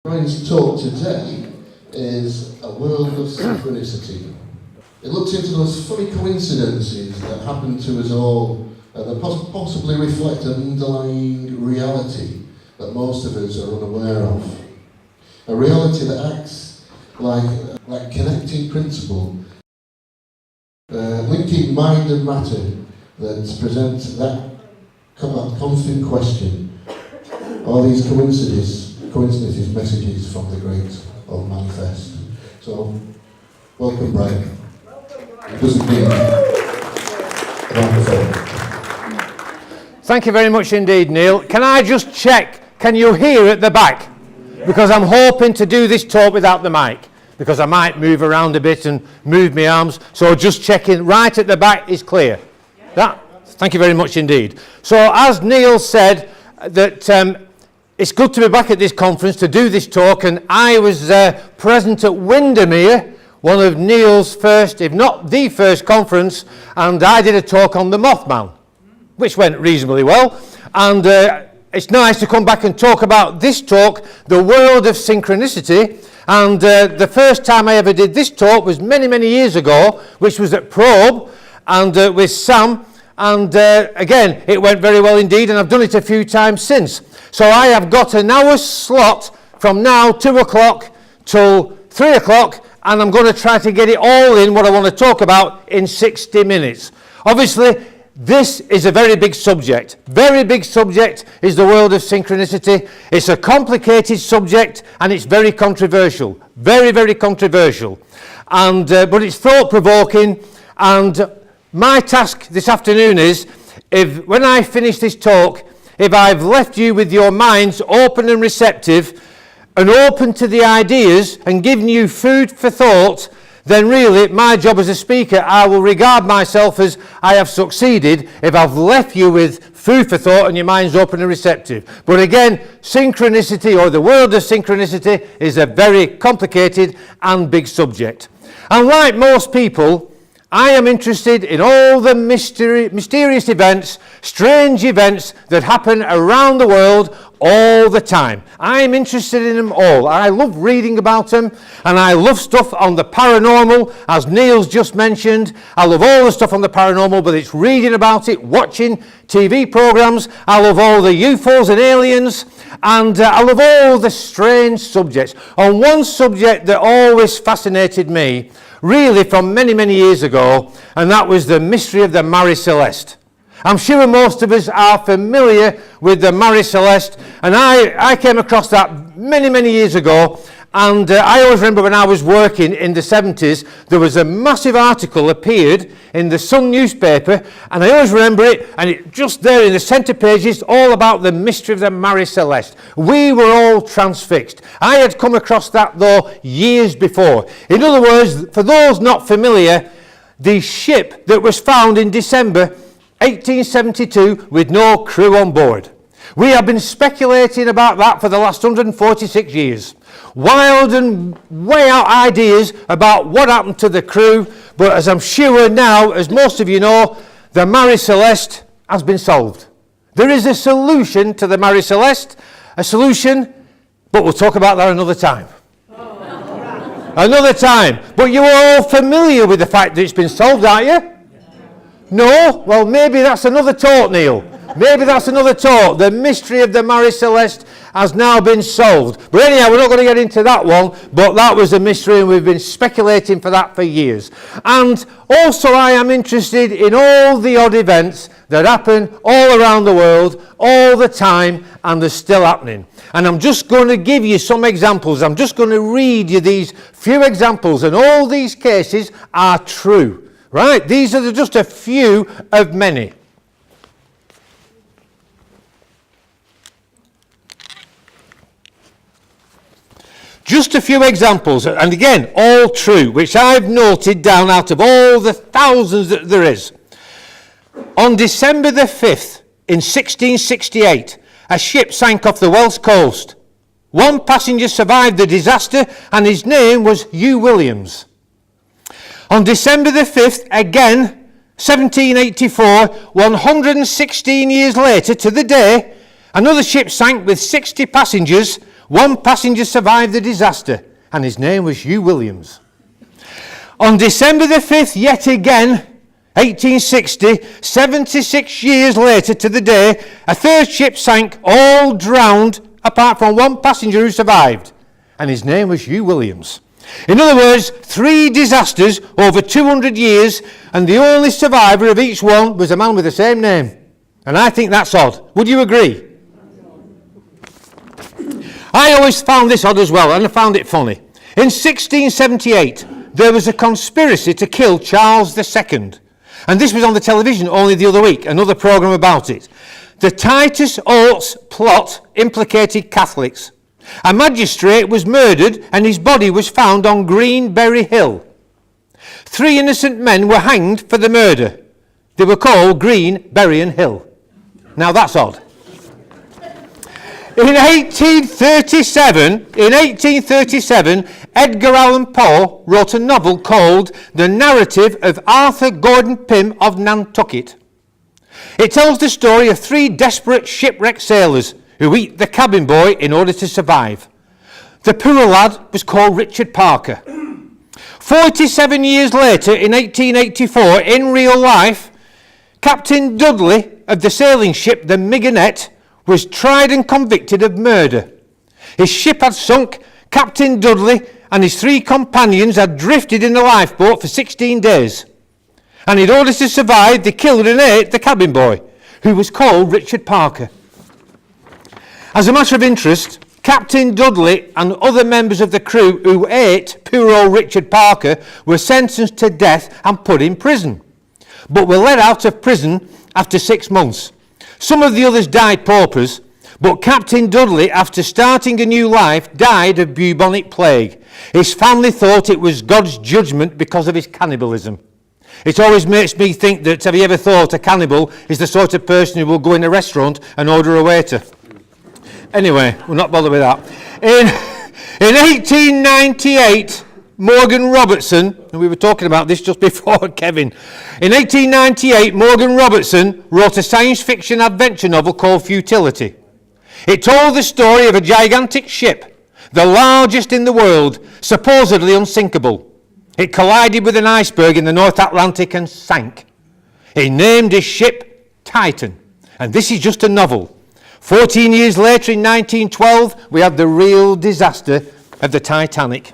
Brian's talk today is a world of synchronicity. It looks into those funny coincidences that happen to us all and that possibly reflect an underlying reality that most of us are unaware of. A reality that acts like connecting principle, linking mind and matter that presents that constant question. Are these coincidences messages from the great old manifest? So, welcome Brian. It doesn't need a microphone. Thank you very much indeed, Neil. Can I just check, can you hear at the back? Because I'm hoping to do this talk without the mic, because I might move around a bit and move my arms, so just checking right at the back is clear. Thank you very much indeed. So as Neil said, that it's good to be back at this conference to do this talk, and I was present at Windermere, one of Neil's first, if not the first conference, and I did a talk on the Mothman, which went reasonably well, and it's nice to come back and talk about this talk, the world of synchronicity. And the first time I ever did this talk was many years ago, which was at Probe, and with Sam, and again it went very well indeed, and I've done it a few times since. So I have got an hour slot from now 2 o'clock till 3 o'clock, and I'm going to try to get it all in what I want to talk about in 60 minutes. Obviously this is a very big subject. Very big subject is the world of synchronicity. It's a complicated subject and it's very controversial. Very controversial. And but it's thought-provoking, and my task this afternoon is, when I finish this talk, if I've left you with your minds open and receptive and open to the ideas and given you food for thought, then really my job as a speaker, I will regard myself as I have succeeded if I've left you with food for thought and your mind's open and receptive. But again, synchronicity, or the world of synchronicity, is a very complicated and big subject. And like most people, I am interested in all the mysterious events, strange events that happen around the world all the time. I am interested in them all. I love reading about them, and I love stuff on the paranormal, as Neil's just mentioned. I love all the stuff on the paranormal, but it's reading about it, watching TV programs. I love all the UFOs and aliens, and I love all the strange subjects. And one subject that always fascinated me, really from many years ago, and that was the mystery of the Mary Celeste. I'm sure most of us are familiar with the Mary Celeste, and I came across that many years ago, and I always remember when I was working in the 70s, there was a massive article appeared in the Sun newspaper, and I always remember it, and it just there in the centre pages, all about the mystery of the Mary Celeste. We were all transfixed. I had come across that though years before. In other words, for those not familiar, the ship that was found in December 1872 with no crew on board. We have been speculating about that for the last 146 years. Wild and way out ideas about what happened to the crew, but as I'm sure now, as most of you know, the Mary Celeste has been solved. There is a solution to the Mary Celeste, a solution, but we'll talk about that another time. Another time. But you're all familiar with the fact that it's been solved, aren't you? No? Well, maybe that's another talk, Neil. Maybe that's another talk. The mystery of the Mary Celeste has now been solved. But anyhow, we're not going to get into that one, but that was a mystery, and we've been speculating for that for years. And also I am interested in all the odd events that happen all around the world, all the time, and they're still happening. And I'm just going to give you some examples. I'm just going to read you these few examples, and all these cases are true. Right, these are just a few of many. Just a few examples, and again, all true, which I've noted down out of all the thousands that there is. On December the 5th, in 1668, a ship sank off the Welsh coast. One passenger survived the disaster, and his name was Hugh Williams. On December the 5th, again, 1784, 116 years later to the day, another ship sank with 60 passengers One passenger survived the disaster, and his name was Hugh Williams. On December the 5th, yet again, 1860, 76 years later to the day, a third ship sank, all drowned, apart from one passenger who survived, and his name was Hugh Williams. In other words, 3 disasters over 200 years, and the only survivor of each one was a man with the same name. And I think that's odd. Would you agree? I always found this odd as well, and I found it funny. In 1678, there was a conspiracy to kill Charles II. And this was on the television only the other week, another programme about it. The Titus Oates plot implicated Catholics. A magistrate was murdered and his body was found on Greenberry Hill. 3 innocent men were hanged for the murder. They were called Green, Berry and Hill. Now that's odd. In 1837, Edgar Allan Poe wrote a novel called The Narrative of Arthur Gordon Pym of Nantucket. It tells the story of 3 desperate shipwrecked sailors who eat the cabin boy in order to survive. The poor lad was called Richard Parker. 47 years later, in 1884, in real life, Captain Dudley of the sailing ship the Mignonette was tried and convicted of murder. His ship had sunk, Captain Dudley and his 3 companions had drifted in the lifeboat for 16 days. And in order to survive, they killed and ate the cabin boy, who was called Richard Parker. As a matter of interest, Captain Dudley and other members of the crew who ate poor old Richard Parker were sentenced to death and put in prison, but were let out of prison after 6 months. Some of the others died paupers, but Captain Dudley, after starting a new life, died of bubonic plague. His family thought it was God's judgment because of his cannibalism. It always makes me think that, have you ever thought a cannibal is the sort of person who will go in a restaurant and order a waiter? Anyway, we'll not bother with that. In 1898, Morgan Robertson, and we were talking about this just before, Kevin. In 1898, Morgan Robertson wrote a science fiction adventure novel called Futility. It told the story of a gigantic ship, the largest in the world, supposedly unsinkable. It collided with an iceberg in the North Atlantic and sank. He named his ship Titan, and this is just a novel. 14 years later, in 1912, we had the real disaster of the Titanic.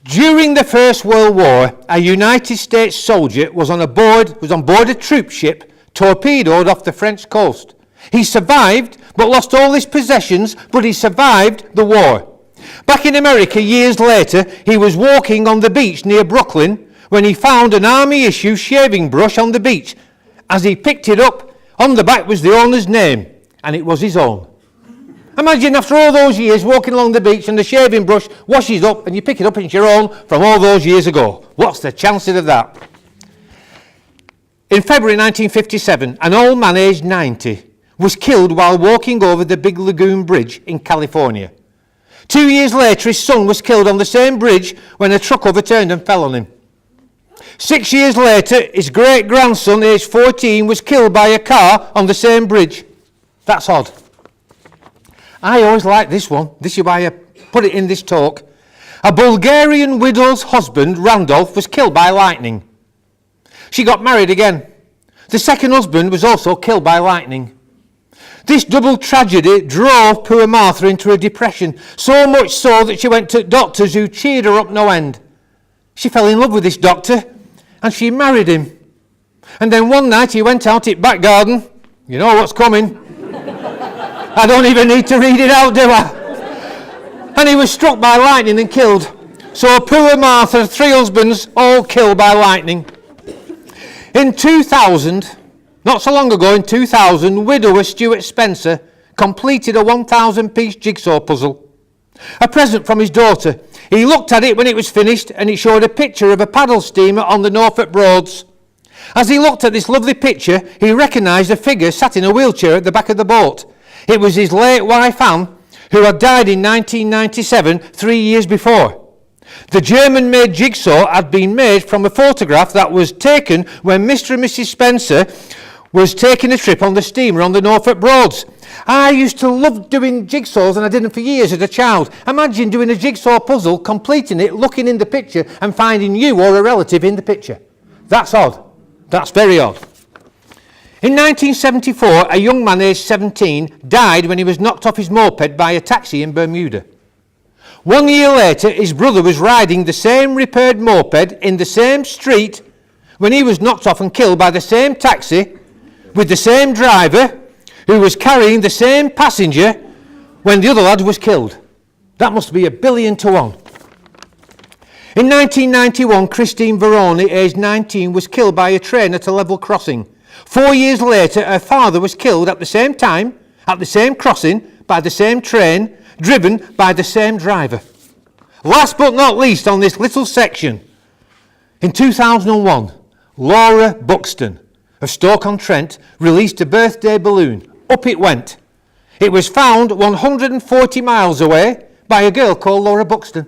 During the First World War, a United States soldier was on board a troop ship torpedoed off the French coast. He survived, but lost all his possessions, but he survived the war. Back in America, years later, he was walking on the beach near Brooklyn when he found an army-issue shaving brush on the beach. As he picked it up, on the back was the owner's name, and it was his own. Imagine after all those years walking along the beach and the shaving brush washes up and you pick it up and it's your own from all those years ago. What's the chances of that? In February 1957, an old man aged 90 was killed while walking over the Big Lagoon Bridge in California. 2 years later, his son was killed on the same bridge when a truck overturned and fell on him. 6 years later, his great-grandson, aged 14, was killed by a car on the same bridge. That's odd. I always like this one. This is why I put it in this talk. A Bulgarian widow's husband, Randolph, was killed by lightning. She got married again. The second husband was also killed by lightning. This double tragedy drove poor Martha into a depression, so much so that she went to doctors who cheered her up no end. She fell in love with this doctor, and she married him. And then one night he went out in back garden. You know what's coming. I don't even need to read it out, do I? And he was struck by lightning and killed. So poor Martha, 3 husbands, all killed by lightning. In 2000, not so long ago, in 2000, widower Stuart Spencer completed a 1,000-piece jigsaw puzzle. A present from his daughter. He looked at it when it was finished and it showed a picture of a paddle steamer on the Norfolk Broads. As he looked at this lovely picture, he recognised a figure sat in a wheelchair at the back of the boat. It was his late wife Anne, who had died in 1997, 3 years before. The German-made jigsaw had been made from a photograph that was taken when Mr. and Mrs. Spencer was taking a trip on the steamer on the Norfolk Broads. I used to love doing jigsaws, and I did them for years as a child. Imagine doing a jigsaw puzzle, completing it, looking in the picture and finding you or a relative in the picture. That's odd. That's very odd. In 1974, a young man aged 17 died when he was knocked off his moped by a taxi in Bermuda. 1 year later, his brother was riding the same repaired moped in the same street when he was knocked off and killed by the same taxi with the same driver who was carrying the same passenger when the other lad was killed. That must be 1,000,000,000 to 1. In 1991, Christine Veroni, aged 19, was killed by a train at a level crossing. 4 years later, her father was killed at the same time, at the same crossing, by the same train, driven by the same driver. Last but not least on this little section, in 2001, Laura Buxton of Stoke-on-Trent released a birthday balloon. Up it went. It was found 140 miles away by a girl called Laura Buxton.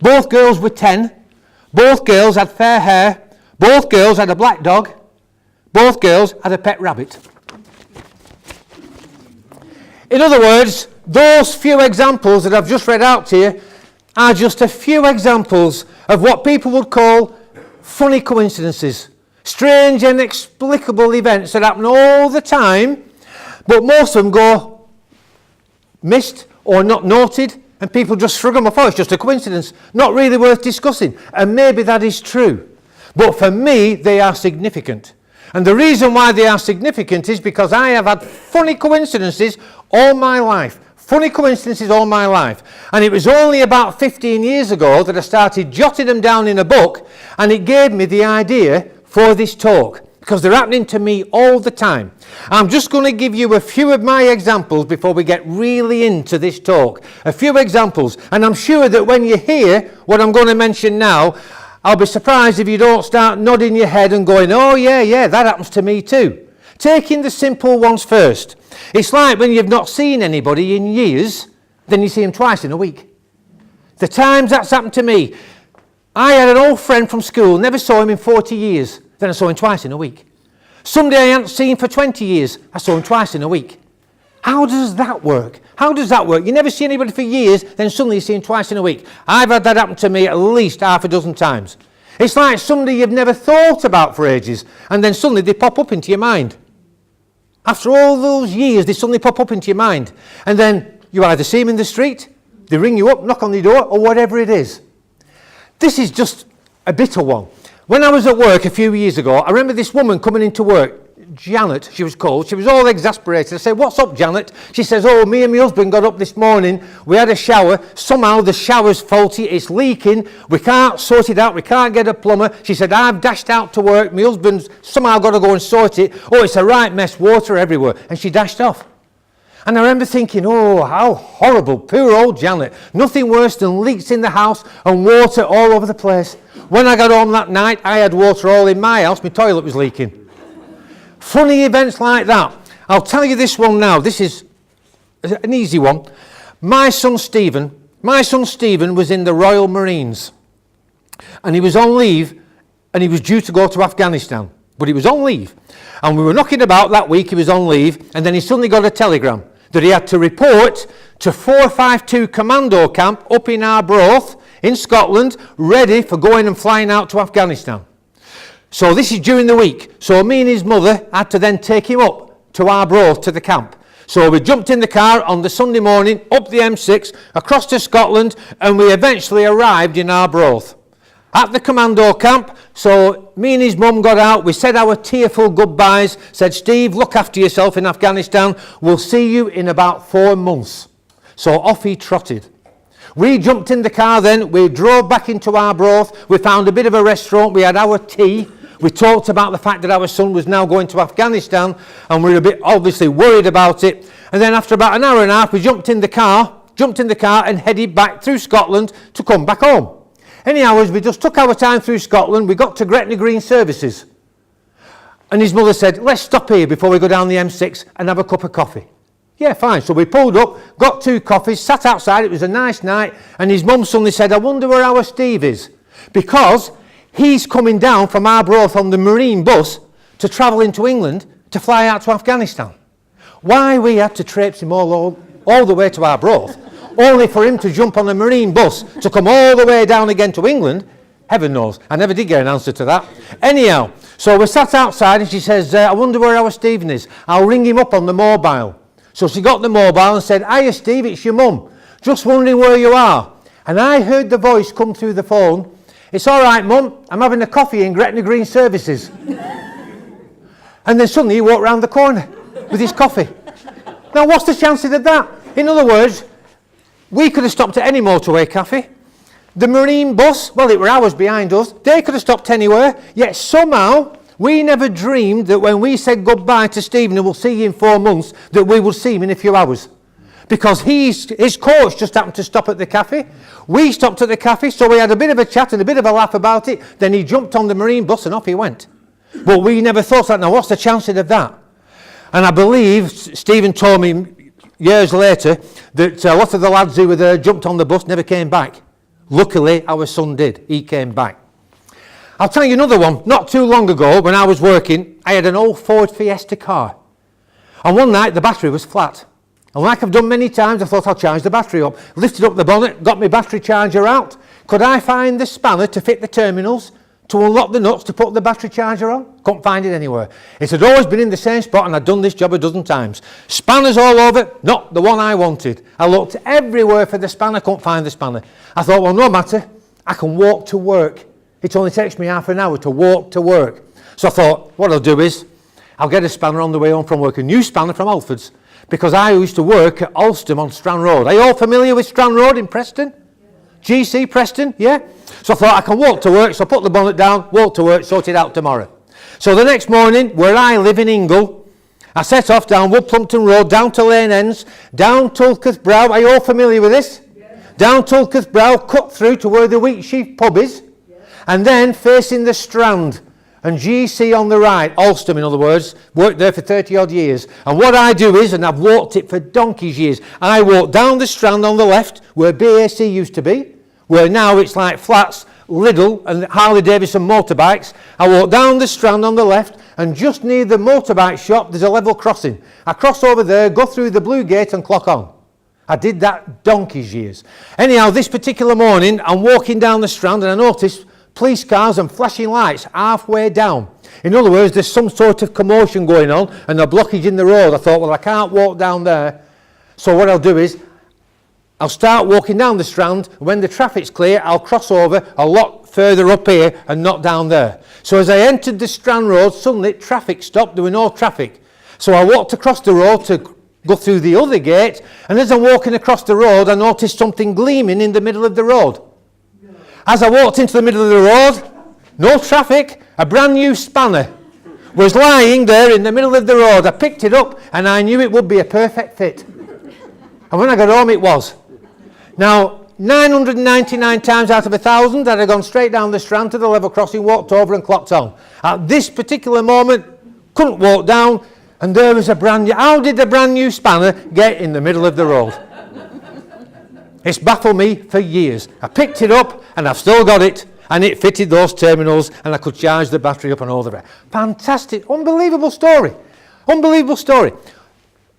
Both girls were 10. Both girls had fair hair. Both girls had a black dog. Both girls had a pet rabbit. In other words, those few examples that I've just read out to you are just a few examples of what people would call funny coincidences. Strange, inexplicable events that happen all the time, but most of them go missed or not noted, and people just shrug them off. Oh, it's just a coincidence, not really worth discussing. And maybe that is true. But for me, they are significant. And the reason why they are significant is because I have had funny coincidences all my life. Funny coincidences all my life. And it was only about 15 years ago that I started jotting them down in a book, and it gave me the idea for this talk, because they're happening to me all the time. I'm just going to give you a few of my examples before we get really into this talk. A few examples, and I'm sure that when you hear what I'm going to mention now, I'll be surprised if you don't start nodding your head and going, oh yeah, that happens to me too. Taking the simple ones first. It's like when you've not seen anybody in years, then you see them twice in a week. The times that's happened to me. I had an old friend from school, never saw him in 40 years, then I saw him twice in a week. Somebody I hadn't seen for 20 years, I saw him twice in a week. How does that work? How does that work? You never see anybody for years, then suddenly you see him twice in a week. I've had that happen to me at least half a dozen times. It's like somebody you've never thought about for ages, and then suddenly they pop up into your mind. After all those years, they suddenly pop up into your mind. And then you either see them in the street, they ring you up, knock on the door, or whatever it is. This is just a bitter one. When I was at work a few years ago, I remember this woman coming into work, Janet, she was called. She was all exasperated. I said, what's up, Janet? She says, oh, me and my husband got up this morning. We had a shower. Somehow the shower's faulty. It's leaking. We can't sort it out. We can't get a plumber. She said, I've dashed out to work. My husband's somehow got to go and sort it. Oh, it's a right mess. Water everywhere. And she dashed off. And I remember thinking, oh, how horrible. Poor old Janet. Nothing worse than leaks in the house and water all over the place. When I got home that night, I had water all in my house. My toilet was leaking. Funny events like that. I'll tell you this one now. This is an easy one. My son Stephen was in the Royal Marines. And he was on leave, and he was due to go to Afghanistan. But he was on leave. And we were knocking about that week, he was on leave, and then he suddenly got a telegram that he had to report to 452 Commando Camp up in Arbroath in Scotland, ready for going and flying out to Afghanistan. So this is during the week. So me and his mother had to then take him up to Arbroath to the camp. So we jumped in the car on the Sunday morning, up the M6, across to Scotland, and we eventually arrived in Arbroath. At the commando camp, so me and his mum got out, we said our tearful goodbyes, said, Steve, look after yourself in Afghanistan, we'll see you in about 4 months. So off he trotted. We jumped in the car then, we drove back into Arbroath, we found a bit of a restaurant, we had our tea, we talked about the fact that our son was now going to Afghanistan, and we were a bit obviously worried about it. And then after about an hour and a half, we jumped in the car and headed back through Scotland to come back home. Anyhow, as we just took our time through Scotland, we got to Gretna Green Services. And his mother said, let's stop here before we go down the M6 and have a cup of coffee. Yeah, fine. So we pulled up, got 2 coffees, sat outside. It was a nice night. And his mum suddenly said, I wonder where our Steve is. Because he's coming down from Arbroath on the Marine bus to travel into England to fly out to Afghanistan. Why we had to traipse him all the way to Arbroath, only for him to jump on a marine bus to come all the way down again to England, heaven knows. I never did get an answer to that. Anyhow, so we sat outside and she says, I wonder where our Stephen is. I'll ring him up on the mobile. So she got the mobile and said, hiya Steve, it's your mum. Just wondering where you are. And I heard the voice come through the phone. It's all right, mum, I'm having a coffee in Gretna Green Services. And then suddenly he walked round the corner with his coffee. Now, what's the chances of that? In other words, we could have stopped at any motorway cafe. The marine bus, well, it were hours behind us. They could have stopped anywhere. Yet somehow, we never dreamed that when we said goodbye to Stephen and we'll see you in 4 months, that we would see him in a few hours. Because his coach just happened to stop at the cafe. We stopped at the cafe, so we had a bit of a chat and a bit of a laugh about it. Then he jumped on the marine bus and off he went. But we never thought that. Now, what's the chances of that? And I believe Stephen told me years later that a lot of the lads who were there jumped on the bus, never came back. Luckily, our son did. He came back. I'll tell you another one. Not too long ago, when I was working, I had an old Ford Fiesta car. And one night, the battery was flat. And like I've done many times, I thought I'll charge the battery up. Lifted up the bonnet, got my battery charger out. Could I find the spanner to fit the terminals, to unlock the nuts, to put the battery charger on? Couldn't find it anywhere. It had always been in the same spot, and I'd done this job a dozen times. Spanners all over, not the one I wanted. I looked everywhere for the spanner, couldn't find the spanner. I thought, well, no matter, I can walk to work. It only takes me half an hour to walk to work. So I thought, what I'll do is, I'll get a spanner on the way home from work, a new spanner from Alford's, because I used to work at Alston on Strand Road. Are you all familiar with Strand Road in Preston? GC Preston, yeah? So I thought I can walk to work, so I put the bonnet down, walk to work, sort it out tomorrow. So the next morning, where I live in Ingle, I set off down Woodplumpton Road, down to Lane Ends, down Tulketh Brow. Are you all familiar with this? Yeah. Down Tulketh Brow, cut through to where the Wheatsheaf pub is, and then facing the Strand. And GC on the right, Alston in other words, worked there for 30 odd years. And what I do is, and I've walked it for donkey's years, I walk down the Strand on the left, where BAC used to be, where now it's like flats, Lidl and Harley Davidson motorbikes. I walk down the Strand on the left, and just near the motorbike shop there's a level crossing. I cross over there, go through the blue gate and clock on. I did that donkey's years. Anyhow, this particular morning I'm walking down the Strand and I noticed police cars and flashing lights halfway down. In other words, there's some sort of commotion going on and a blockage in the road. I thought, well, I can't walk down there. So what I'll do is, I'll start walking down the Strand. When the traffic's clear, I'll cross over a lot further up here and not down there. So as I entered the Strand Road, suddenly traffic stopped. There was no traffic. So I walked across the road to go through the other gate. And as I'm walking across the road, I noticed something gleaming in the middle of the road. As I walked into the middle of the road, no traffic, a brand new spanner was lying there in the middle of the road. I picked it up and I knew it would be a perfect fit. And when I got home, it was. Now, 999 times out of 1,000, I'd have gone straight down the Strand to the level crossing, walked over and clocked on. At this particular moment, couldn't walk down, and there was a brand new... How did the brand new spanner get in the middle of the road? It's baffled me for years. I picked it up and I've still got it, and it fitted those terminals and I could charge the battery up and all the rest. Fantastic, unbelievable story. Unbelievable story.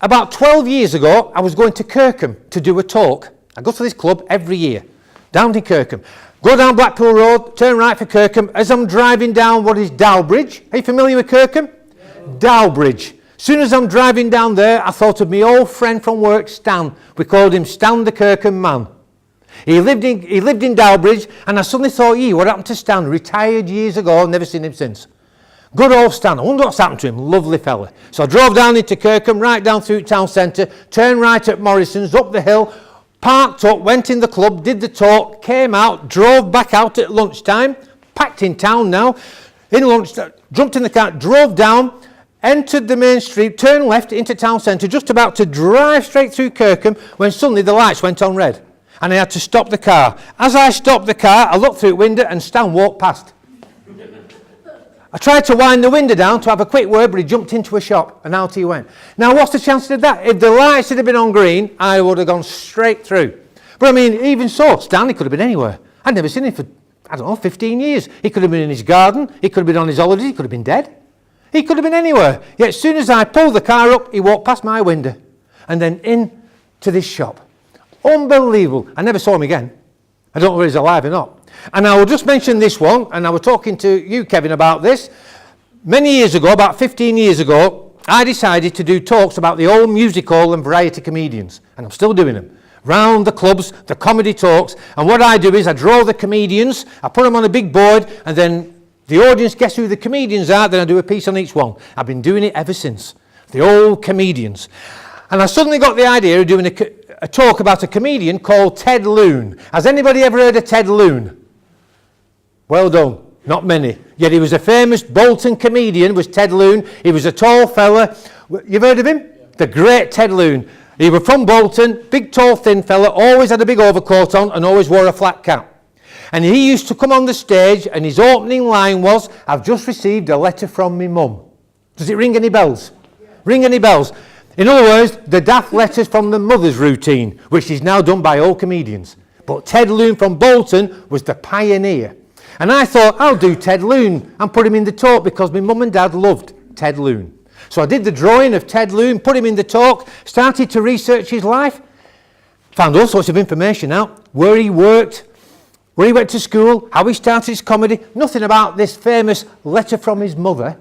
About 12 years ago, I was going to Kirkham to do a talk. I go to this club every year, down in Kirkham. Go down Blackpool Road, turn right for Kirkham. As I'm driving down what is Dowbridge, are you familiar with Kirkham? Yeah. Dowbridge. As soon as I'm driving down there, I thought of my old friend from work, Stan. We called him Stan the Kirkham man. He lived in Dowbridge, and I suddenly thought, what happened to Stan? Retired years ago, never seen him since. Good old Stan. I wonder what's happened to him. Lovely fella. So I drove down into Kirkham, right down through town centre, turned right at Morrison's, up the hill, parked up, went in the club, did the talk, came out, drove back out at lunchtime, packed in town now, in lunch, jumped in the car, drove down, entered the main street, turned left into town centre, just about to drive straight through Kirkham, when suddenly the lights went on red. And I had to stop the car. As I stopped the car, I looked through the window and Stan walked past. I tried to wind the window down to have a quick word, but he jumped into a shop and out he went. Now, what's the chance of that? If the lights had been on green, I would have gone straight through. But I mean, even so, Stan, he could have been anywhere. I'd never seen him for, 15 years. He could have been in his garden, he could have been on his holidays, he could have been dead. He could have been anywhere. Yet as soon as I pulled the car up, he walked past my window and then in to this shop. Unbelievable. I never saw him again. I don't know whether he's alive or not. And I will just mention this one, and I was talking to you, Kevin, about this. Many years ago, about 15 years ago, I decided to do talks about the old musical and variety comedians, and I'm still doing them. Round the clubs, the comedy talks, and what I do is I draw the comedians, I put them on a big board, and then the audience guess who the comedians are, then I do a piece on each one. I've been doing it ever since. The old comedians. And I suddenly got the idea of doing a talk about a comedian called Ted Lune. Has anybody ever heard of Ted Lune? Well done. Not many. Yet he was a famous Bolton comedian, was Ted Lune. He was a tall fella. You've heard of him? Yeah. The great Ted Lune. He was from Bolton, big, tall, thin fella, always had a big overcoat on and always wore a flat cap. And he used to come on the stage and his opening line was, I've just received a letter from me mum. Does it ring any bells? Yeah. Ring any bells? In other words, the daft letters from the mother's routine, which is now done by all comedians. But Ted Lune from Bolton was the pioneer. And I thought, I'll do Ted Lune and put him in the talk because my mum and dad loved Ted Lune. So I did the drawing of Ted Lune, put him in the talk, started to research his life, found all sorts of information out, where he worked, where he went to school, how he started his comedy, nothing about this famous letter from his mother.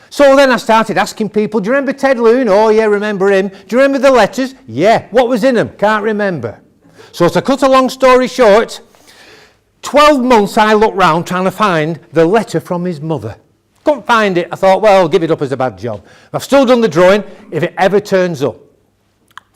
So then I started asking people, do you remember Ted Lune? Oh yeah, remember him. Do you remember the letters? Yeah. What was in them? Can't remember. So to cut a long story short, 12 months I looked round trying to find the letter from his mother. Couldn't find it. I thought, well, I'll give it up as a bad job. I've still done the drawing if it ever turns up.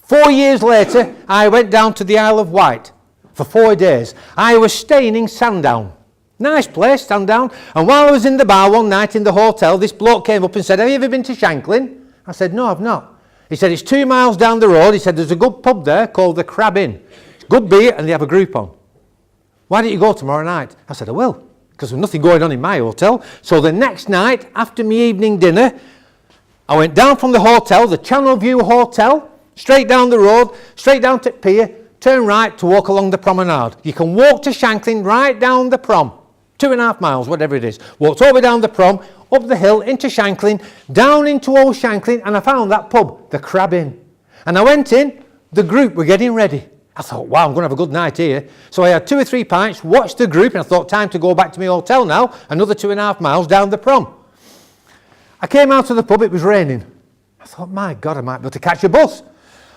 4 years later, I went down to the Isle of Wight for 4 days. I was staying in Sandown. Nice place, Sandown. And while I was in the bar one night in the hotel, this bloke came up and said, have you ever been to Shanklin? I said, no, I've not. He said, it's 2 miles down the road. He said, there's a good pub there called the Crab Inn. Good beer and they have a group on. Why don't you go tomorrow night? I said, I will, because there's nothing going on in my hotel. So the next night, after my evening dinner, I went down from the hotel, the Channel View Hotel, straight down the road, straight down to pier, turn right to walk along the promenade. You can walk to Shanklin right down the prom, 2.5 miles, whatever it is. Walked over down the prom, up the hill, into Shanklin, down into Old Shanklin, and I found that pub, the Crab Inn. And I went in, the group were getting ready. I thought, wow, I'm going to have a good night here. So I had 2 or 3 pints, watched the group, and I thought, time to go back to my hotel now, another 2.5 miles down the prom. I came out of the pub, it was raining. I thought, my God, I might be able to catch a bus.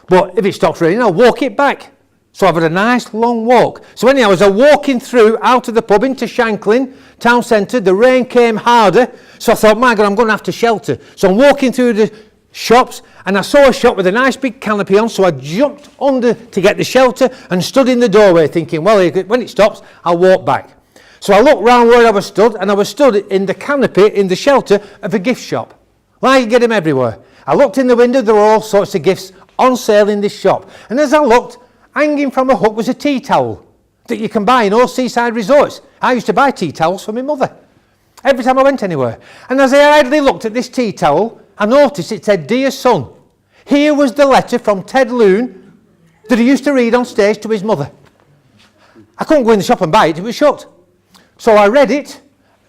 But if it stops raining, I'll walk it back. So I've had a nice long walk. So anyhow, as I was walking through out of the pub into Shanklin, town centre, the rain came harder. So I thought, my God, I'm going to have to shelter. So I'm walking through the shops and I saw a shop with a nice big canopy on, so I jumped under to get the shelter and stood in the doorway thinking, well, when it stops, I'll walk back. So I looked round where I was stood and I was stood in the canopy in the shelter of a gift shop. Well, you get them everywhere. I looked in the window, there were all sorts of gifts on sale in this shop. And as I looked, hanging from a hook was a tea towel that you can buy in all seaside resorts. I used to buy tea towels for my mother every time I went anywhere. And as I idly looked at this tea towel, I noticed it said, Dear son, here was the letter from Ted Lune that he used to read on stage to his mother. I couldn't go in the shop and buy it, it was shut. So I read it,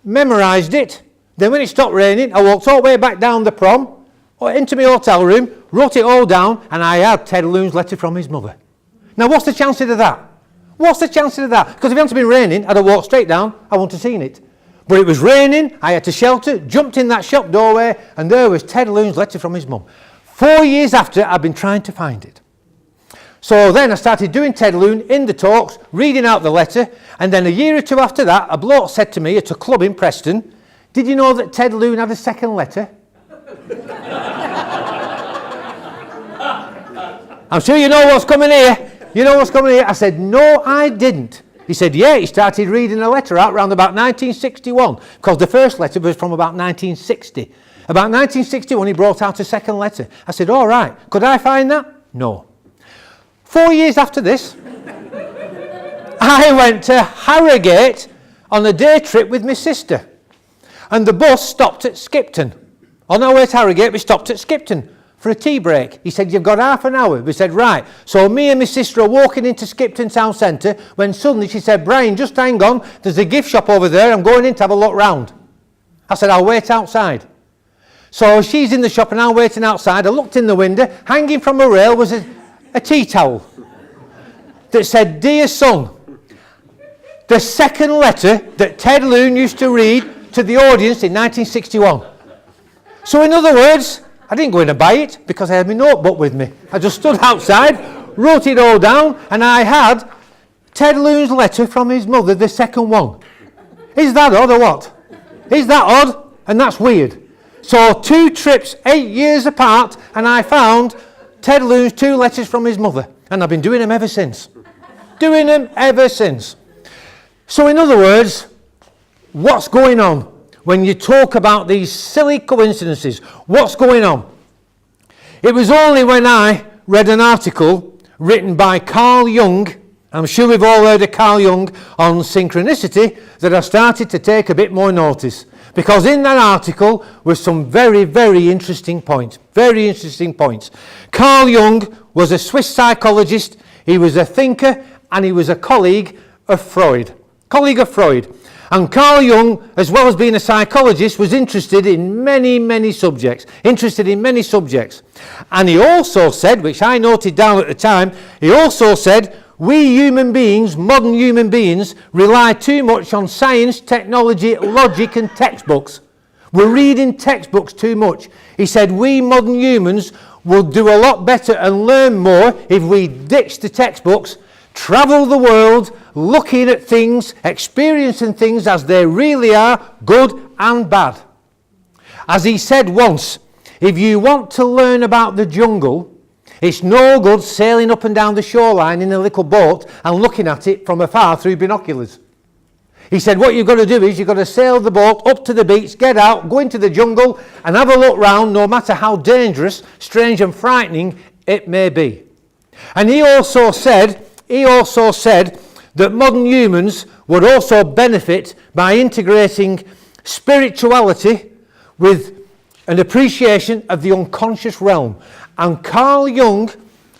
memorised it, then when it stopped raining, I walked all the way back down the prom, into my hotel room, wrote it all down, and I had Ted Lune's letter from his mother. Now what's the chances of that? What's the chances of that? Because if it hadn't been raining, I'd have walked straight down, I wouldn't have seen it. But it was raining, I had to shelter, jumped in that shop doorway, and there was Ted Lune's letter from his mum. 4 years after, I've been trying to find it. So then I started doing Ted Lune in the talks, reading out the letter, and then a year or two after that, a bloke said to me at a club in Preston, did you know that Ted Lune had a second letter? I'm sure you know what's coming here. You know what's coming here? I said, no, I didn't. He said, yeah, he started reading a letter out around about 1961, because the first letter was from about 1960. About 1961, he brought out a second letter. I said, all right, could I find that? No. 4 years after this, I went to Harrogate on a day trip with my sister. And the bus stopped at Skipton. On our way to Harrogate, we stopped at Skipton for a tea break. He said, you've got half an hour. We said, right. So me and my sister are walking into Skipton Town Centre when suddenly she said, Brian, just hang on. There's a gift shop over there. I'm going in to have a look round. I said, I'll wait outside. So she's in the shop and I'm waiting outside. I looked in the window, hanging from a rail was a tea towel that said, "Dear son," the second letter that Ted Lune used to read to the audience in 1961. So in other words, I didn't go in and buy it because I had my notebook with me. I just stood outside, wrote it all down, and I had Ted Lune's letter from his mother, the second one. Is that odd or what? Is that odd? And that's weird. So 2 trips, 8 years apart, and I found Ted Lune's 2 letters from his mother. And I've been doing them ever since. Doing them ever since. So in other words, what's going on when you talk about these silly coincidences? What's going on? It was only when I read an article written by Carl Jung, I'm sure we've all heard of Carl Jung, on synchronicity, that I started to take a bit more notice. Because in that article were some very, very interesting points. Very interesting points. Carl Jung was a Swiss psychologist, he was a thinker, and he was a colleague of Freud. And Carl Jung, as well as being a psychologist, was interested in many, many subjects. And he also said, which I noted down at the time, he also said, we human beings, modern human beings, rely too much on science, technology, logic and textbooks. We're reading textbooks too much. He said we modern humans will do a lot better and learn more if we ditch the textbooks, travel the world, looking at things, experiencing things as they really are, good and bad. As he said once, if you want to learn about the jungle, it's no good sailing up and down the shoreline in a little boat and looking at it from afar through binoculars. He said what you've got to do is you've got to sail the boat up to the beach, get out, go into the jungle and have a look round, no matter how dangerous, strange and frightening it may be. And he also said that modern humans would also benefit by integrating spirituality with an appreciation of the unconscious realm. And Carl Jung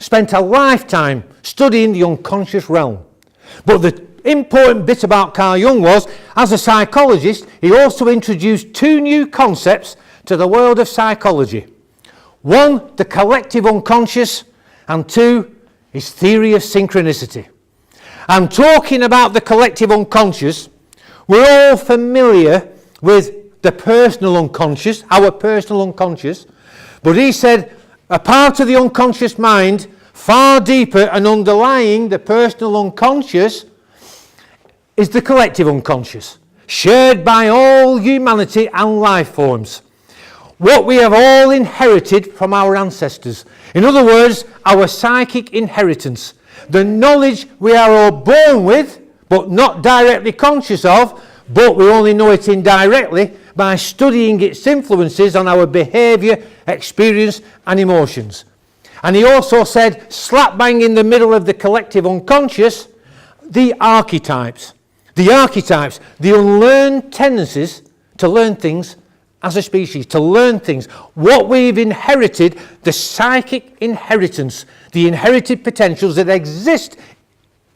spent a lifetime studying the unconscious realm. But the important bit about Carl Jung was, as a psychologist, he also introduced 2 new concepts to the world of psychology. 1, the collective unconscious, and 2, his theory of synchronicity. And talking about the collective unconscious, we're all familiar with the personal unconscious, our personal unconscious, but he said a part of the unconscious mind, far deeper and underlying the personal unconscious, is the collective unconscious, shared by all humanity and life forms. What we have all inherited from our ancestors. In other words, our psychic inheritance. The knowledge we are all born with, but not directly conscious of, but we only know it indirectly by studying its influences on our behaviour, experience and emotions. And he also said, slap bang in the middle of the collective unconscious, the archetypes. The archetypes, the unlearned tendencies to learn things as a species, to learn things. What we've inherited, the psychic inheritance, the inherited potentials that exist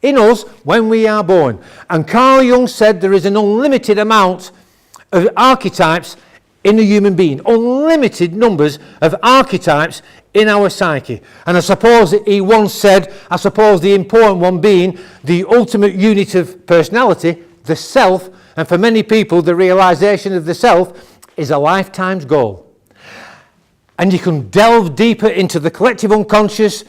in us when we are born. And Carl Jung said there is an unlimited amount of archetypes in a human being, unlimited numbers of archetypes in our psyche. And I suppose he once said, I suppose the important one being the ultimate unit of personality, the self, and for many people the realization of the self is a lifetime's goal. And you can delve deeper into the collective unconscious,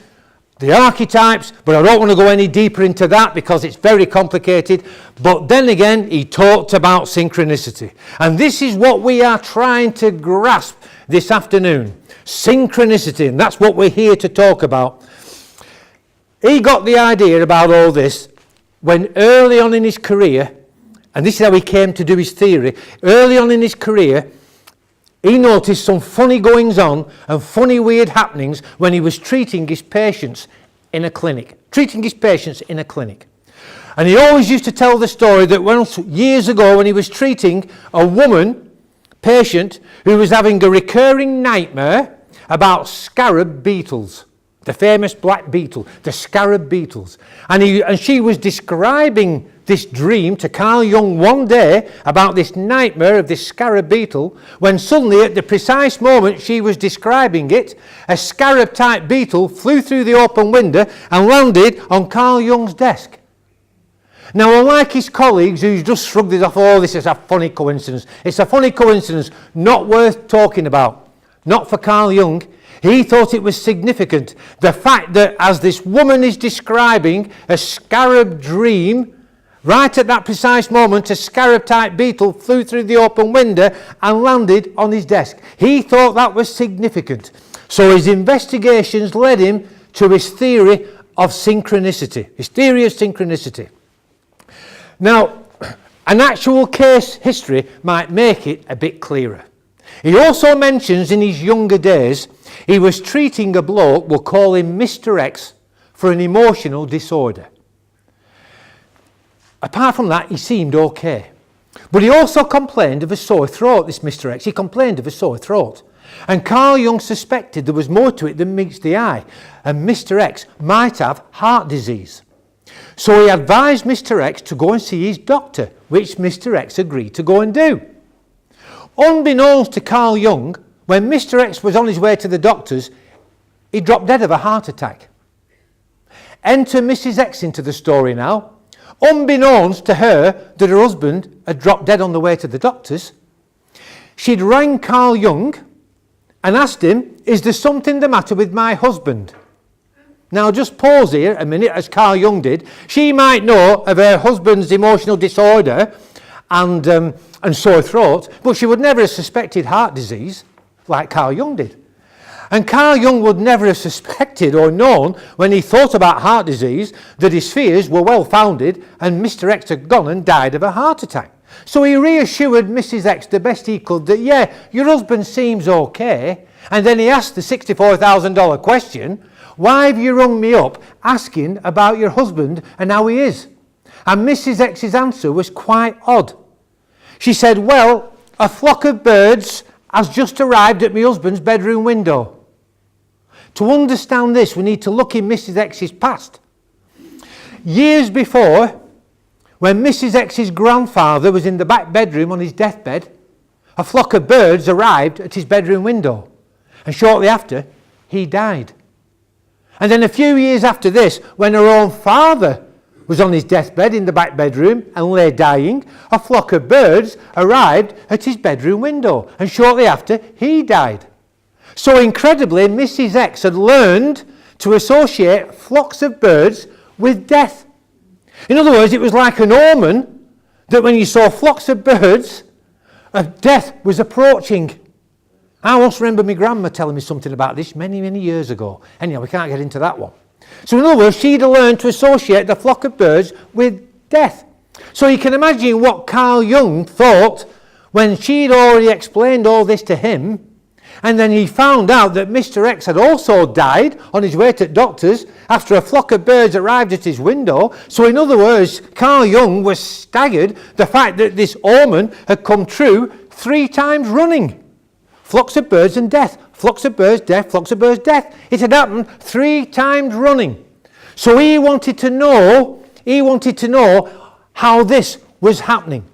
the archetypes, but I don't want to go any deeper into that because it's very complicated. But then again, he talked about synchronicity. And this is what we are trying to grasp this afternoon. Synchronicity, and that's what we're here to talk about. He got the idea about all this when early on in his career, and this is how he came to do his theory, early on in his career, he noticed some funny goings on and funny weird happenings when he was treating his patients in a clinic. And he always used to tell the story that once, years ago, when he was treating a woman patient who was having a recurring nightmare about scarab beetles, the famous black beetle, the scarab beetles. And she was describing this dream to Carl Jung one day about this nightmare of this scarab beetle, when suddenly at the precise moment she was describing it, a scarab-type beetle flew through the open window and landed on Carl Jung's desk. Now, unlike his colleagues who just shrugged it off, oh, this is a funny coincidence. It's a funny coincidence, not worth talking about. Not for Carl Jung. He thought it was significant. The fact that as this woman is describing a scarab dream, right at that precise moment, a scarab-type beetle flew through the open window and landed on his desk. He thought that was significant. So his investigations led him to his theory of synchronicity, his theory of synchronicity. Now, an actual case history might make it a bit clearer. He also mentions in his younger days he was treating a bloke, we'll call him Mr. X, for an emotional disorder. Apart from that, he seemed okay. But he also complained of a sore throat, this Mr. X. He complained of a sore throat. And Carl Jung suspected there was more to it than meets the eye, and Mr. X might have heart disease. So he advised Mr. X to go and see his doctor, which Mr. X agreed to go and do. Unbeknownst to Carl Jung, when Mr. X was on his way to the doctor's, he dropped dead of a heart attack. Enter Mrs. X into the story now. Unbeknownst to her that her husband had dropped dead on the way to the doctor's, she'd rang Carl Jung and asked him, is there something the matter with my husband? Now just pause here a minute, as Carl Jung did. She might know of her husband's emotional disorder and sore throat, but she would never have suspected heart disease like Carl Jung did. And Carl Jung would never have suspected or known when he thought about heart disease that his fears were well founded and Mr. X had gone and died of a heart attack. So he reassured Mrs. X the best he could that, yeah, your husband seems okay. And then he asked the $64,000 question, why have you rung me up asking about your husband and how he is? And Mrs. X's answer was quite odd. She said, well, a flock of birds has just arrived at my husband's bedroom window. To understand this, we need to look in Mrs. X's past. Years before, when Mrs. X's grandfather was in the back bedroom on his deathbed, a flock of birds arrived at his bedroom window. And shortly after, he died. And then a few years after this, when her own father was on his deathbed in the back bedroom and lay dying, a flock of birds arrived at his bedroom window. And shortly after, he died. So incredibly, Mrs. X had learned to associate flocks of birds with death. In other words, it was like an omen that when you saw flocks of birds, death was approaching. I once remember my grandma telling me something about this many, many years ago. Anyhow, we can't get into that one. So in other words, she'd learned to associate the flock of birds with death. So you can imagine what Carl Jung thought when she'd already explained all this to him, and then he found out that Mr. X had also died on his way to doctors after a flock of birds arrived at his window. So in other words, Carl Jung was staggered the fact that this omen had come true 3 times running. Flocks of birds and death, flocks of birds, death, flocks of birds, death. It had happened 3 times running. So he wanted to know how this was happening,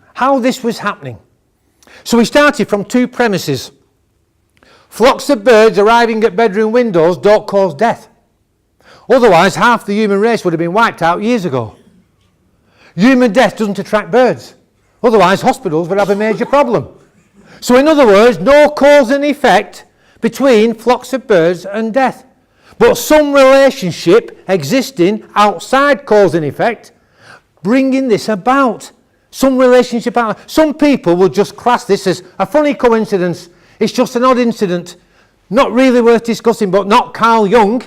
So he started from 2 premises. Flocks of birds arriving at bedroom windows don't cause death. Otherwise, half the human race would have been wiped out years ago. Human death doesn't attract birds. Otherwise, hospitals would have a major problem. So in other words, no cause and effect between flocks of birds and death. But some relationship existing outside cause and effect, bringing this about. Some relationship out. Some people will just class this as a funny coincidence. It's just an odd incident, not really worth discussing, but not Carl Jung.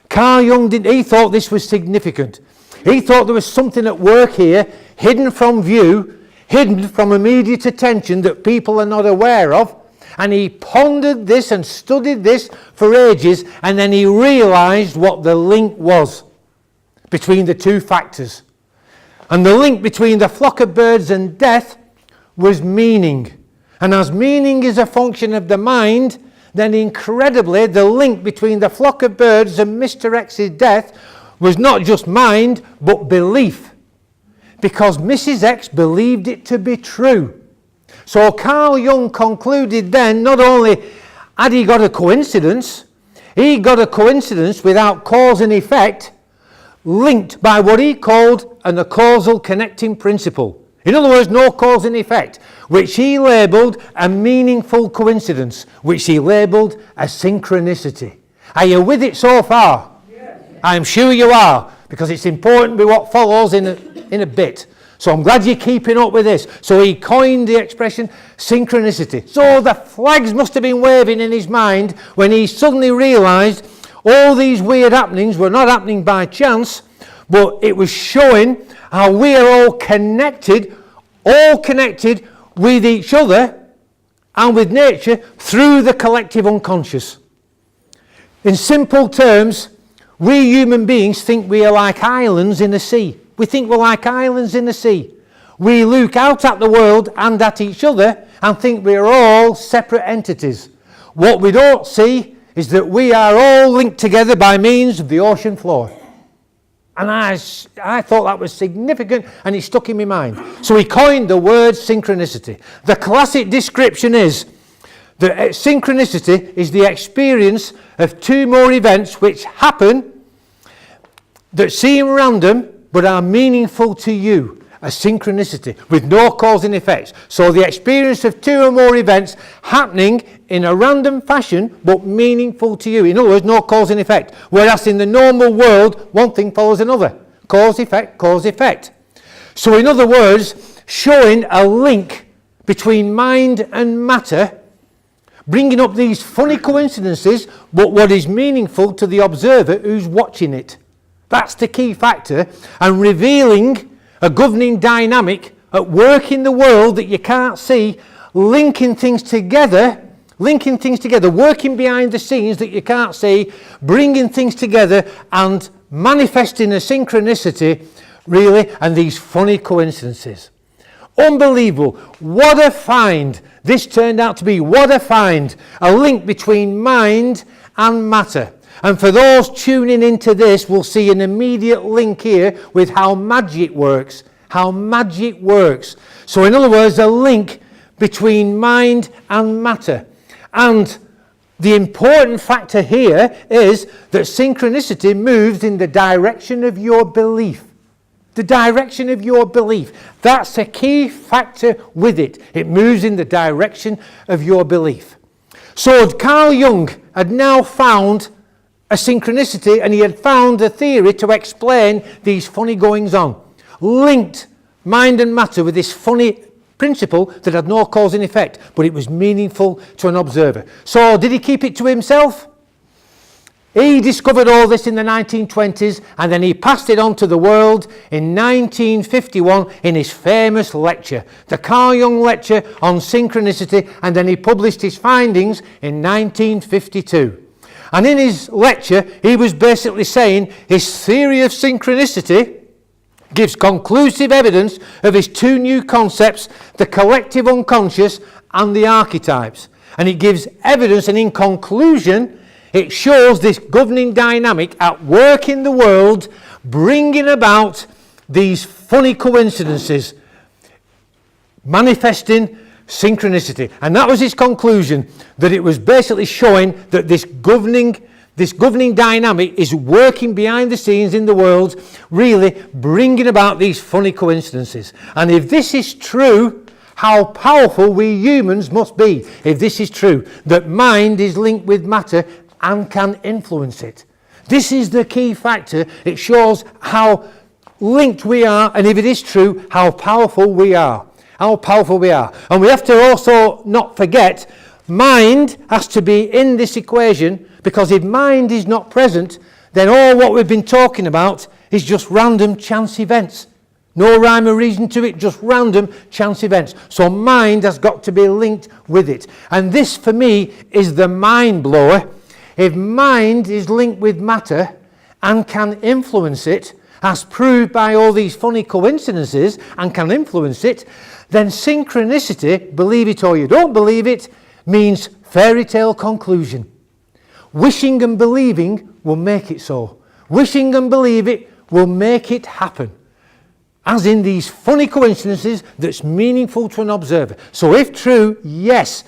Carl Jung didn't, he thought this was significant. He thought there was something at work here, hidden from view, hidden from immediate attention that people are not aware of. And he pondered this and studied this for ages, and then he realized what the link was between the 2 factors. And the link between the flock of birds and death was meaning. And as meaning is a function of the mind, then incredibly the link between the flock of birds and Mr. X's death was not just mind, but belief. because Mrs. X believed it to be true. So Carl Jung concluded then, not only had he got a coincidence, he got a coincidence without cause and effect, linked by what he called a causal connecting principle. In other words, no cause and effect, which he labelled a meaningful coincidence, which he labelled a synchronicity. Are you with it so far? Yes. I'm sure you are, because it's important with what follows in a bit. So I'm glad you're keeping up with this. So he coined the expression synchronicity. So the flags must have been waving in his mind when he suddenly realised all these weird happenings were not happening by chance, but it was showing how we are all connected with each other and with nature through the collective unconscious. In simple terms, we human beings think we are like islands in the sea. We think we're like islands in the sea. We look out at the world and at each other and think we're all separate entities. What we don't see is that we are all linked together by means of the ocean floor. And I thought that was significant, and it stuck in my mind. So he coined the word synchronicity. The classic description is that synchronicity is the experience of two more events which happen that seem random but are meaningful to you. A synchronicity with no cause and effect. So the experience of two or more events happening in a random fashion but meaningful to you. In other words, no cause and effect. Whereas in the normal world, one thing follows another. Cause, effect, cause, effect. So in other words, showing a link between mind and matter, bringing up these funny coincidences, but what is meaningful to the observer who's watching it. That's the key factor, and revealing a governing dynamic at work in the world that you can't see, linking things together, working behind the scenes that you can't see, bringing things together and manifesting a synchronicity, really, and these funny coincidences. Unbelievable. What a find this turned out to be. What a find. A link between mind and matter. And for those tuning into this, we'll see an immediate link here with how magic works. How magic works. So in other words, a link between mind and matter. And the important factor here is that synchronicity moves in the direction of your belief. The direction of your belief. That's a key factor with it. It moves in the direction of your belief. So Carl Jung had now found a synchronicity, and he had found a theory to explain these funny goings on. Linked mind and matter with this funny principle that had no cause and effect, but it was meaningful to an observer. So did he keep it to himself? He discovered all this in the 1920s, and then he passed it on to the world in 1951 in his famous lecture, the Carl Jung lecture on synchronicity, and then he published his findings in 1952. And in his lecture, he was basically saying his theory of synchronicity gives conclusive evidence of his two new concepts, the collective unconscious and the archetypes. And it gives evidence, and in conclusion, it shows this governing dynamic at work in the world, bringing about these funny coincidences, manifesting synchronicity. And that was his conclusion, that it was basically showing that this governing dynamic is working behind the scenes in the world, really bringing about these funny coincidences. And if this is true, how powerful we humans must be. If this is true, that mind is linked with matter and can influence it. This is the key factor. It shows how linked we are, and if it is true, how powerful we are. How powerful we are. And we have to also not forget, mind has to be in this equation, because if mind is not present, then all what we've been talking about is just random chance events. No rhyme or reason to it, just random chance events. So mind has got to be linked with it. And this, for me, is the mind blower. If mind is linked with matter and can influence it, as proved by all these funny coincidences, and can influence it, then synchronicity, believe it or you don't believe it, means fairy tale conclusion. Wishing and believing will make it so. Wishing and believe it will make it happen. as in these funny coincidences that's meaningful to an observer. So if true, yes,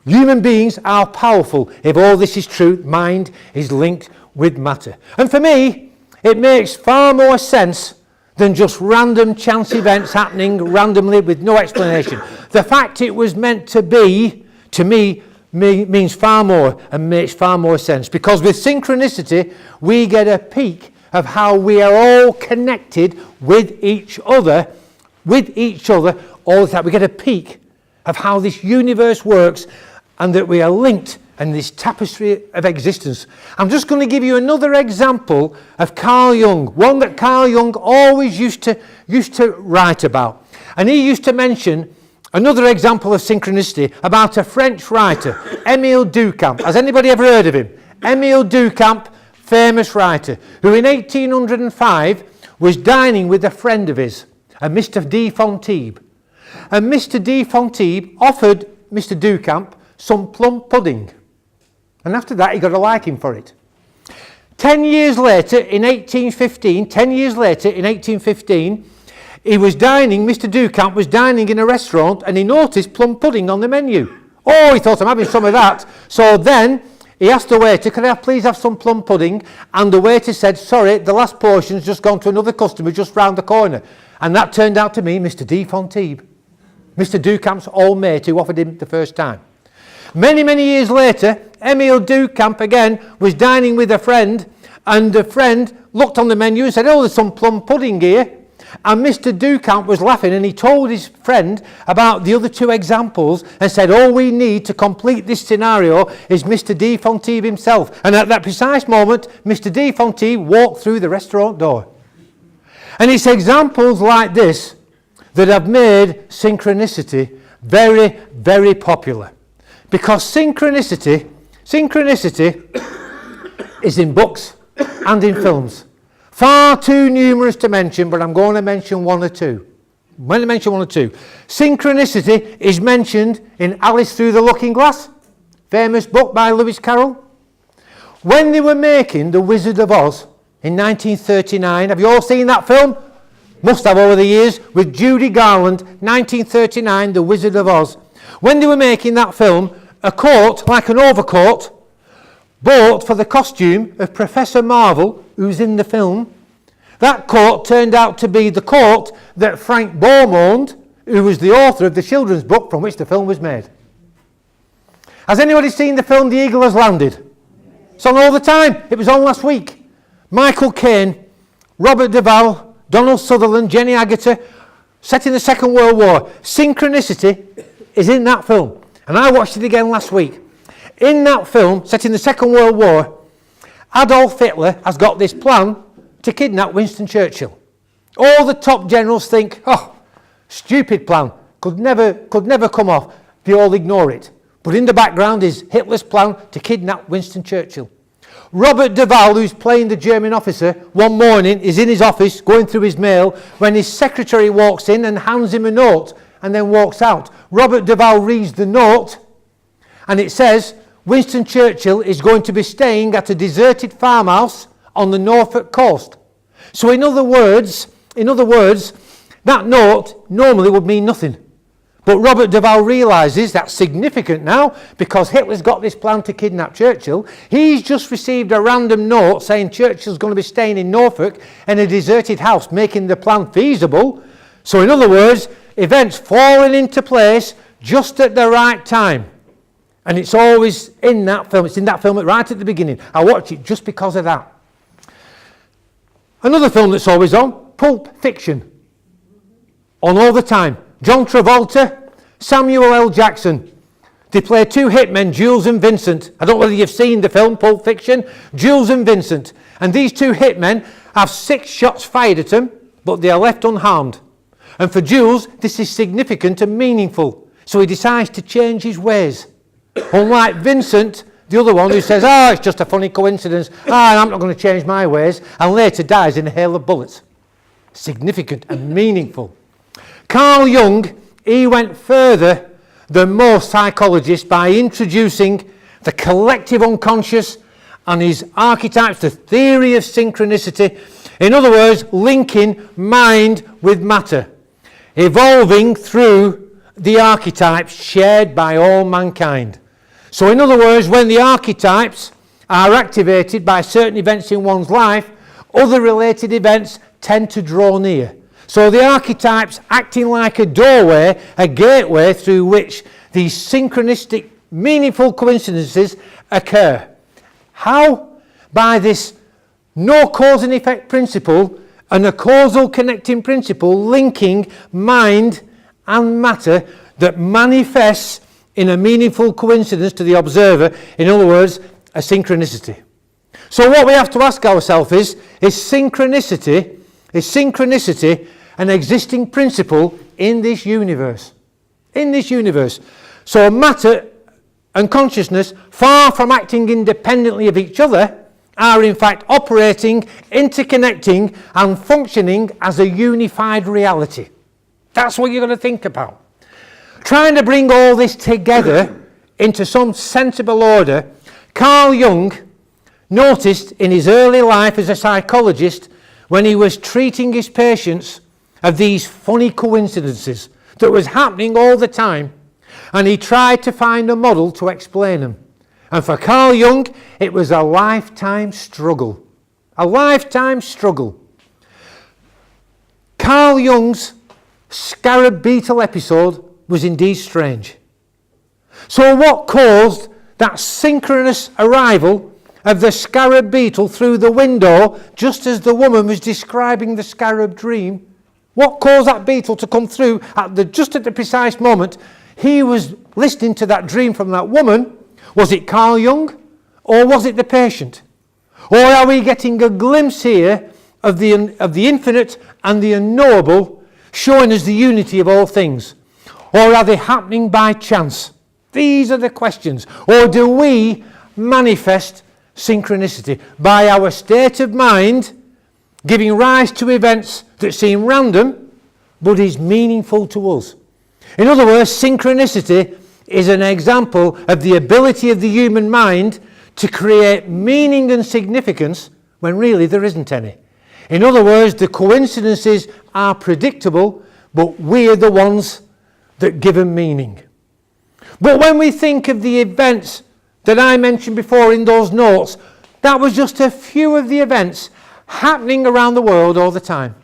human beings are powerful. If all this is true, mind is linked with matter. And for me, it makes far more sense than just random chance events happening randomly with no explanation. The fact it was meant to be, to me, means far more and makes far more sense. Because with synchronicity, we get a peek of how we are all connected with each other all the time. We get a peek of how this universe works and that we are linked in this tapestry of existence. I'm just going to give you another example of Carl Jung, one that Carl Jung always used to write about. And he used to mention another example of synchronicity about a French writer, Émile Durkheim. Has anybody ever heard of him? Émile Durkheim, famous writer, who in 1805 was dining with a friend of his, a Mr. de Fontibes. And Mr. de Fontibes offered Mr. Durkheim some plum pudding. And after that, he got a liking for it. 10 years later, in 1815, Mr. Durkheim was dining in a restaurant and he noticed plum pudding on the menu. Oh, he thought, I'm having some of that. So then he asked the waiter, can I please have some plum pudding? And the waiter said, sorry, the last portion's just gone to another customer just round the corner. And that turned out to be Mr. de Fontibes, Mr. Durkheim's old mate who offered him the first time. Many, many years later, Émile Durkheim again was dining with a friend, and the friend looked on the menu and said, oh, there's some plum pudding here. And Mr. Durkheim was laughing, and he told his friend about the other two examples and said, all we need to complete this scenario is Mr. de Fontibes himself. And at that precise moment, Mr. de Fontibes walked through the restaurant door. And it's examples like this that have made synchronicity very, very popular. Because synchronicity is in books and in films. Far too numerous to mention, but I'm going to mention one or two. Synchronicity is mentioned in Alice Through the Looking Glass, famous book by Lewis Carroll. When they were making The Wizard of Oz in 1939, have you all seen that film? Must have over the years, with Judy Garland, 1939, The Wizard of Oz. When they were making that film, a coat, like an overcoat, bought for the costume of Professor Marvel, who's in the film. That coat turned out to be the coat that Frank Baum owned, who was the author of the children's book from which the film was made. Has anybody seen the film The Eagle Has Landed? It's on all the time. It was on last week. Michael Caine, Robert Duvall, Donald Sutherland, Jenny Agutter, set in the Second World War. Synchronicity is in that film. And I watched it again last week. In that film, set in the Second World War, Adolf Hitler has got this plan to kidnap Winston Churchill. All the top generals think, oh, stupid plan, could never come off. They all ignore it. But in the background is Hitler's plan to kidnap Winston Churchill. Robert Duvall, who's playing the German officer, one morning is in his office going through his mail when his secretary walks in and hands him a note and then walks out. Robert Duvall reads the note and it says, Winston Churchill is going to be staying at a deserted farmhouse on the Norfolk coast. So in other words, that note normally would mean nothing. But Robert Duvall realises that's significant now because Hitler's got this plan to kidnap Churchill. He's just received a random note saying Churchill's going to be staying in Norfolk in a deserted house, making the plan feasible. So in other words, events falling into place just at the right time. And it's always in that film. It's in that film right at the beginning. I watch it just because of that. Another film that's always on, Pulp Fiction. On all the time. John Travolta, Samuel L. Jackson. They play two hitmen, Jules and Vincent. I don't know whether you've seen the film Pulp Fiction. Jules and Vincent. And these two hitmen have 6 shots fired at them, but they are left unharmed. And for Jules, this is significant and meaningful. So he decides to change his ways. Unlike Vincent, the other one who says, oh, it's just a funny coincidence. I'm not going to change my ways. And later dies in a hail of bullets. Significant and meaningful. Carl Jung, he went further than most psychologists by introducing the collective unconscious and his archetypes, the theory of synchronicity. In other words, linking mind with matter, evolving through the archetypes shared by all mankind. So in other words, when the archetypes are activated by certain events in one's life, other related events tend to draw near. So the archetypes acting like a doorway, a gateway through which these synchronistic, meaningful coincidences occur. How? By this no cause and effect principle and a causal connecting principle linking mind and matter that manifests in a meaningful coincidence to the observer. In other words, a synchronicity. So what we have to ask ourselves is synchronicity an existing principle in this universe? In this universe. So matter and consciousness, far from acting independently of each other, are in fact operating, interconnecting and functioning as a unified reality. That's what you're going to think about. Trying to bring all this together into some sensible order, Carl Jung noticed in his early life as a psychologist, when he was treating his patients, of these funny coincidences that was happening all the time, and he tried to find a model to explain them. And for Carl Jung, it was a lifetime struggle. A lifetime struggle. Carl Jung's scarab beetle episode was indeed strange. So what caused that synchronous arrival of the scarab beetle through the window, just as the woman was describing the scarab dream? What caused that beetle to come through just at the precise moment he was listening to that dream from that woman? Was it Carl Jung, or was it the patient? Or are we getting a glimpse here of the infinite and the unknowable, showing us the unity of all things? Or are they happening by chance? These are the questions. Or do we manifest synchronicity by our state of mind, giving rise to events that seem random but is meaningful to us? In other words, synchronicity is an example of the ability of the human mind to create meaning and significance when really there isn't any. In other words, the coincidences are predictable, but we're the ones that give them meaning. But when we think of the events that I mentioned before in those notes, that was just a few of the events happening around the world all the time.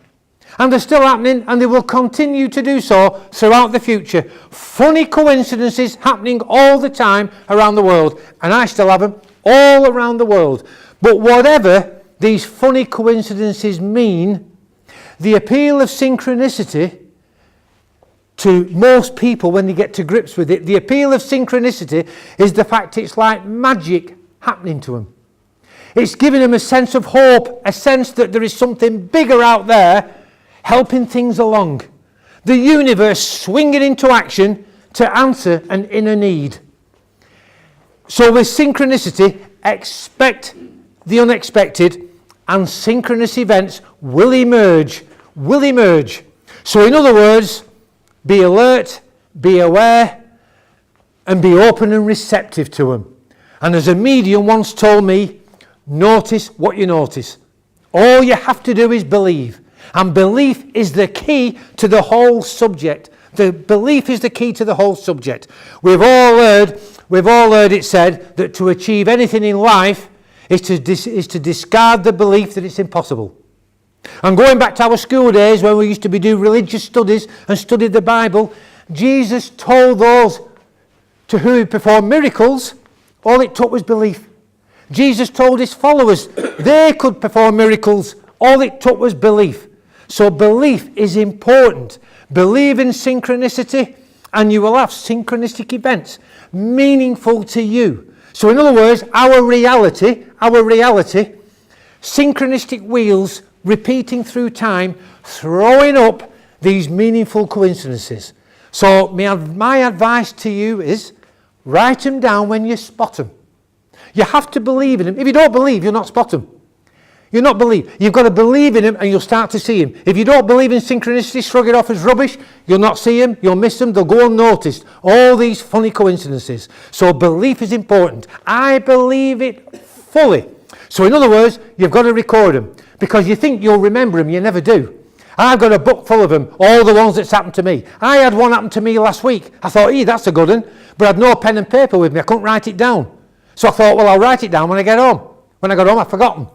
And they're still happening, and they will continue to do so throughout the future. Funny coincidences happening all the time around the world, and I still have them all around the world. But whatever these funny coincidences mean, the appeal of synchronicity to most people when they get to grips with it, the appeal of synchronicity is the fact it's like magic happening to them. It's giving them a sense of hope, a sense that there is something bigger out there helping things along. The universe swinging into action to answer an inner need. So with synchronicity, expect the unexpected, and synchronous events will emerge. So in other words, be alert, be aware, and be open and receptive to them. And as a medium once told me, notice what you notice. All you have to do is believe. And belief is the key to the whole subject. The belief is the key to the whole subject. We've all heard it said that to achieve anything in life is to discard the belief that it's impossible. And going back to our school days when we used to do religious studies and studied the Bible, Jesus told those to whom he performed miracles, all it took was belief. Jesus told his followers they could perform miracles, all it took was belief. So belief is important. Believe in synchronicity and you will have synchronistic events meaningful to you. So in other words, our reality, synchronistic wheels repeating through time, throwing up these meaningful coincidences. So my advice to you is write them down when you spot them. You have to believe in them. If you don't believe, you'll not spot them. You'll not believe. You've got to believe in them and you'll start to see them. If you don't believe in synchronicity, shrug it off as rubbish, you'll not see them, you'll miss them, they'll go unnoticed. All these funny coincidences. So belief is important. I believe it fully. So in other words, you've got to record them. because you think you'll remember them, you never do. I've got a book full of them, all the ones that's happened to me. I had one happen to me last week. I thought, that's a good one, but I had no pen and paper with me. I couldn't write it down. So I thought, well, I'll write it down when I get home. When I got home, I'd forgotten.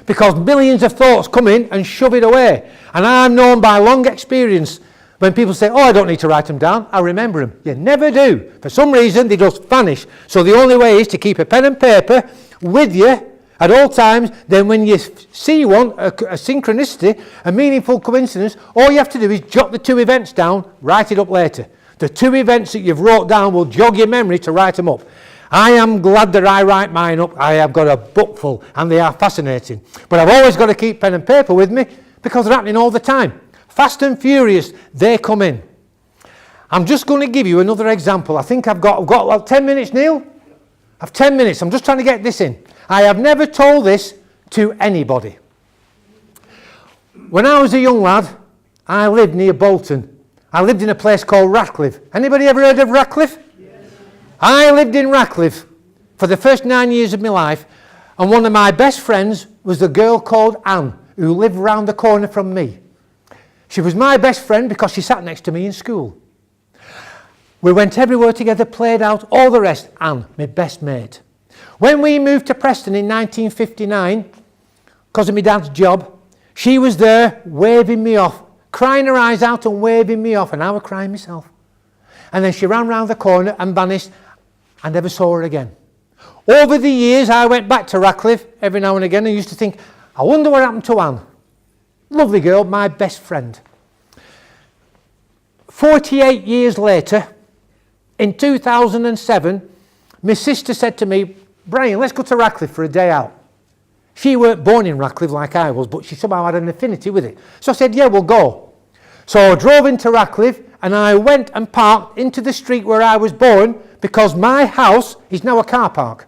Because millions of thoughts come in and shove it away. And I'm known by long experience, when people say, I don't need to write them down, I remember them. You never do. For some reason, they just vanish. So the only way is to keep a pen and paper with you at all times. Then when you see one, a synchronicity, a meaningful coincidence, all you have to do is jot the 2 events down, write it up later. The 2 events that you've wrote down will jog your memory to write them up. I am glad that I write mine up. I have got a book full, and they are fascinating. But I've always got to keep pen and paper with me, because they're happening all the time. Fast and furious, they come in. I'm just going to give you another example. I think I've got like 10 minutes, Neil? I've 10 minutes. I'm just trying to get this in. I have never told this to anybody. When I was a young lad, I lived near Bolton. I lived in a place called Ratcliffe. Anybody ever heard of Ratcliffe? Yes. I lived in Ratcliffe for the first 9 years of my life, and one of my best friends was a girl called Anne, who lived round the corner from me. She was my best friend because she sat next to me in school. We went everywhere together, played out, all the rest. Anne, my best mate. When we moved to Preston in 1959, because of my dad's job, she was there waving me off, crying her eyes out and waving me off, and I was crying myself. And then she ran round the corner and vanished. I never saw her again. Over the years, I went back to Ratcliffe every now and again and used to think, I wonder what happened to Anne. Lovely girl, my best friend. 48 years later, in 2007, my sister said to me, Brian, let's go to Ratcliffe for a day out. She weren't born in Ratcliffe like I was, but she somehow had an affinity with it. So I said, yeah, we'll go. So I drove into Ratcliffe, and I went and parked into the street where I was born, because my house is now a car park.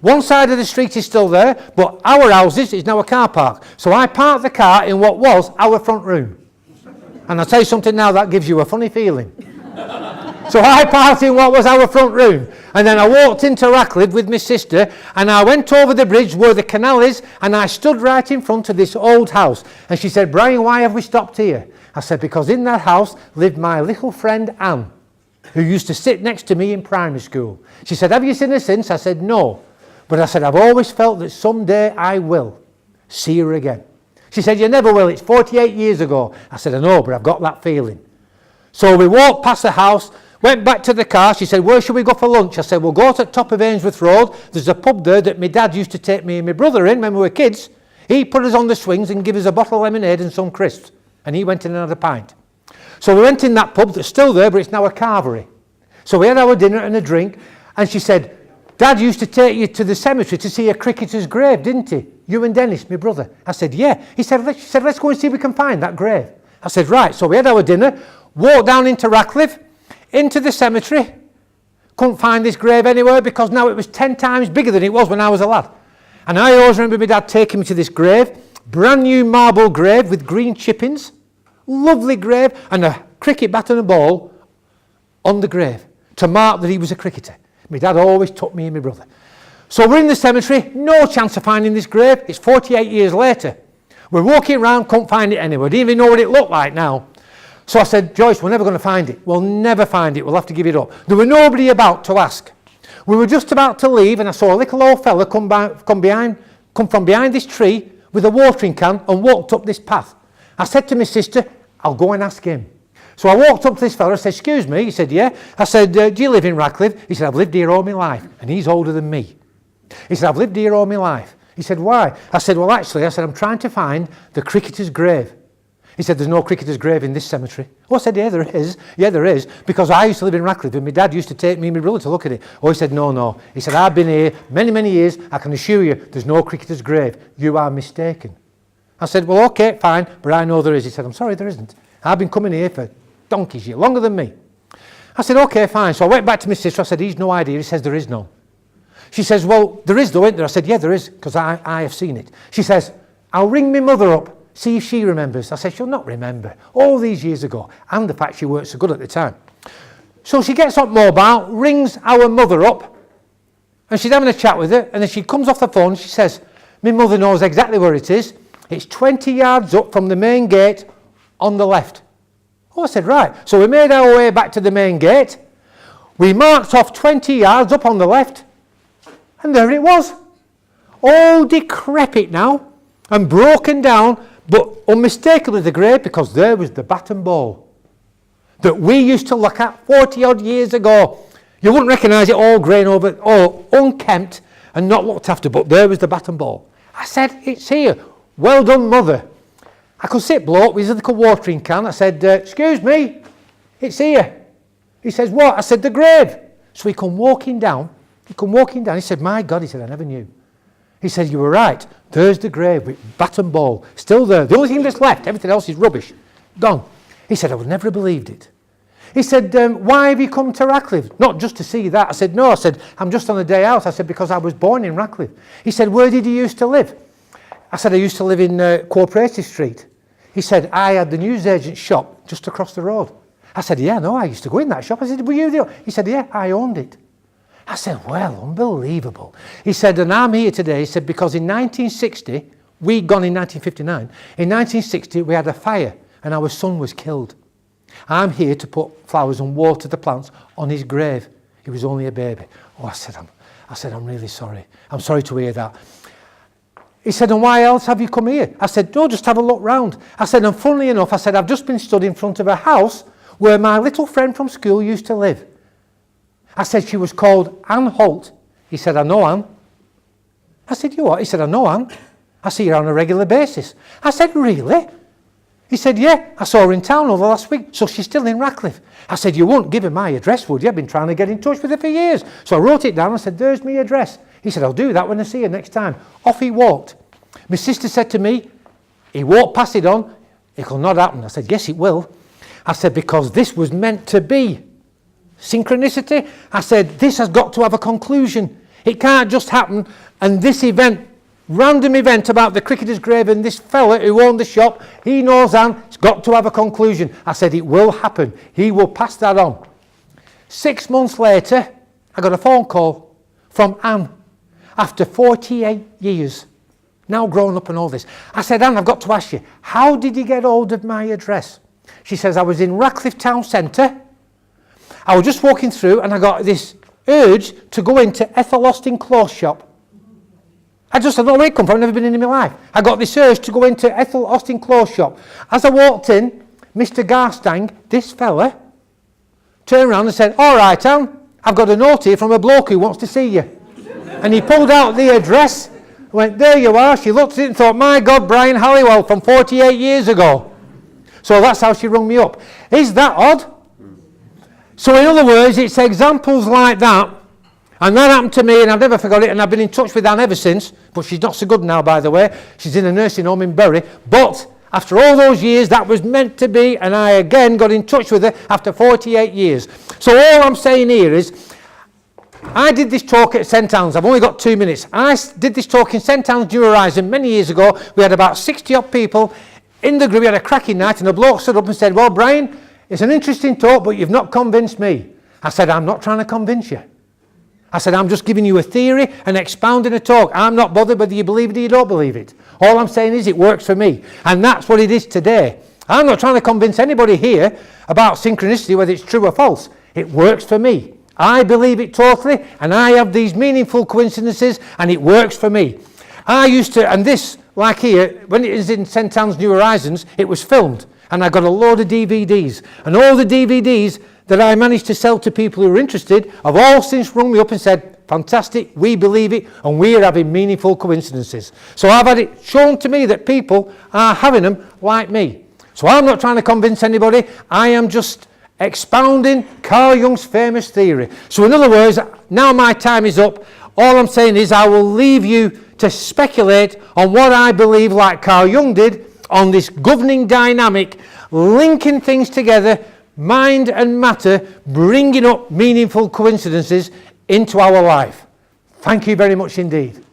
One side of the street is still there, but our houses is now a car park. So I parked the car in what was our front room. And I'll tell you something now, that gives you a funny feeling. So I parked in what was our front room. And then I walked into Ratcliffe with my sister, and I went over the bridge where the canal is, and I stood right in front of this old house. And she said, Brian, why have we stopped here? I said, because in that house lived my little friend Anne, who used to sit next to me in primary school. She said, have you seen her since? I said, no. But I said, I've always felt that someday I will see her again. She said, you never will, it's 48 years ago. I said, I know, but I've got that feeling. So we walked past the house, went back to the car. She said, where should we go for lunch? I said, we'll go to the top of Ainsworth Road. There's a pub there that my dad used to take me and my brother in when we were kids. He put us on the swings and gave us a bottle of lemonade and some crisps. And he went in another pint. So we went in that pub that's still there, but it's now a carvery. So we had our dinner and a drink, and she said, Dad used to take you to the cemetery to see a cricketer's grave, didn't he? You and Dennis, my brother. I said, yeah. She said, let's go and see if we can find that grave. I said, right. So we had our dinner, walked down into Ratcliffe, into the cemetery. Couldn't find this grave anywhere because now it was 10 times bigger than it was when I was a lad. And I always remember my dad taking me to this grave, brand new marble grave with green chippings, lovely grave, and a cricket bat and a ball on the grave to mark that he was a cricketer. My dad always took me and my brother. So we're in the cemetery, no chance of finding this grave. It's 48 years later. We're walking around, couldn't find it anywhere. Didn't even know what it looked like now. So I said, Joyce, we're never going to find it. We'll never find it. We'll have to give it up. There were nobody about to ask. We were just about to leave, and I saw a little old fella come from behind this tree with a watering can and walked up this path. I said to my sister, I'll go and ask him. So I walked up to this fella, I said, excuse me. He said, yeah. I said, do you live in Ratcliffe? He said, I've lived here all my life. And he's older than me. He said, I've lived here all my life. He said, why? I said, well, actually, I'm trying to find the cricketer's grave. He said, there's no cricketer's grave in this cemetery. Oh, I said, yeah, there is. Yeah, there is. Because I used to live in Ratcliffe and my dad used to take me and my brother to look at it. Oh, he said, no. He said, I've been here many, many years. I can assure you there's no cricketer's grave. You are mistaken. I said, well, okay, fine, but I know there is. He said, I'm sorry, there isn't. I've been coming here for donkey's years, longer than me. I said, okay, fine. So I went back to my sister. I said, he's no idea. He says, there is none. She says, well, there is though, isn't there? I said, yeah, there is, because I have seen it. She says, I'll ring my mother up, see if she remembers. I said, she'll not remember. All these years ago, and the fact she weren't so good at the time. So she gets on mobile, rings our mother up, and she's having a chat with her, and then she comes off the phone, she says, my mother knows exactly where it is. It's 20 yards up from the main gate on the left. Oh, I said, right. So we made our way back to the main gate. We marked off 20 yards up on the left. And there it was. All decrepit now and broken down, but unmistakably the grave, because there was the bat and ball that we used to look at 40 odd years ago. You wouldn't recognise it, all grain over, all unkempt and not looked after, but there was the bat and ball. I said, it's here. Well done, mother. I could see it bloke with his little watering can. I said, excuse me, it's here. He says, what? I said, the grave. So he come walking down. He said, my God, he said, I never knew. He said, you were right. There's the grave with bat and ball. Still there. The only thing that's left, everything else is rubbish. Gone. He said, I would never have believed it. He said, why have you come to Ratcliffe? Not just to see that. I said, no. I said, I'm just on a day out. I said, because I was born in Ratcliffe. He said, where did you used to live? I said, I used to live in Cooperative Street. He said, I had the newsagent's shop just across the road. I said, yeah, no, I used to go in that shop. I said, were you there? He said, yeah, I owned it. I said, well, unbelievable. He said, and I'm here today, he said, because in 1960, we'd gone in 1959. In 1960, we had a fire and our son was killed. I'm here to put flowers and water the plants on his grave. He was only a baby. Oh, I said, I'm really sorry. I'm sorry to hear that. He said, and why else have you come here? I said, no, just have a look round. I said, and funnily enough, I said, I've just been stood in front of a house where my little friend from school used to live. I said, she was called Anne Holt. He said, I know Anne. I said, you what? He said, I know Anne. I see her on a regular basis. I said, really? He said, yeah, I saw her in town over last week, so she's still in Ratcliffe. I said, you won't give her my address, would you? I've been trying to get in touch with her for years. So I wrote it down and said, there's my address. He said, I'll do that when I see her next time. Off he walked. My sister said to me, he won't pass it on. It'll not happen. I said, yes, it will. I said, because this was meant to be. Synchronicity. I said, this has got to have a conclusion. It can't just happen. And this event, random event about the cricketer's grave and this fella who owned the shop, he knows Anne, it's got to have a conclusion. I said, it will happen. He will pass that on. 6 months later, I got a phone call from Anne after 48 years. Now grown up and all this. I said, Anne, I've got to ask you, how did you get hold of my address? She says, I was in Ratcliffe Town Centre. I was just walking through and I got this urge to go into Ethel Austin Clothes Shop. I don't know where it come from, I've never been in my life. I got this urge to go into Ethel Austin Clothes Shop. As I walked in, Mr. Garstang, this fella, turned around and said, all right, Anne, I've got a note here from a bloke who wants to see you. And he pulled out the address, went, there you are. She looked at it and thought, my God, Brian Halliwell from 48 years ago. So that's how she rung me up. Is that odd? So in other words, it's examples like that. And that happened to me and I've never forgot it, and I've been in touch with Anne ever since, but she's not so good now, by the way. She's in a nursing home in Bury. But after all those years, that was meant to be, and I again got in touch with her after 48 years. So all I'm saying here is, I did this talk at St Anne's. I've only got 2 minutes. I did this talk in St Anne's New Horizon many years ago. We had about 60 odd people in the group. We had a cracking night, and a bloke stood up and said, well, Brian, it's an interesting talk, but you've not convinced me. I said, I'm not trying to convince you. I said, I'm just giving you a theory and expounding a talk. I'm not bothered whether you believe it or you don't believe it. All I'm saying is it works for me. And that's what it is today. I'm not trying to convince anybody here about synchronicity, whether it's true or false. It works for me. I believe it totally, and I have these meaningful coincidences, and it works for me. I used to, and this, like here, when it is in St Anne's New Horizons, it was filmed, and I got a load of DVDs. And all the DVDs that I managed to sell to people who are interested have all since rung me up and said, fantastic, we believe it, and we're having meaningful coincidences. So I've had it shown to me that people are having them like me. So I'm not trying to convince anybody, I am just expounding Carl Jung's famous theory. So in other words, now my time is up. All I'm saying is I will leave you to speculate on what I believe, like Carl Jung did, on this governing dynamic, linking things together, mind and matter, bringing up meaningful coincidences into our life. Thank you very much indeed.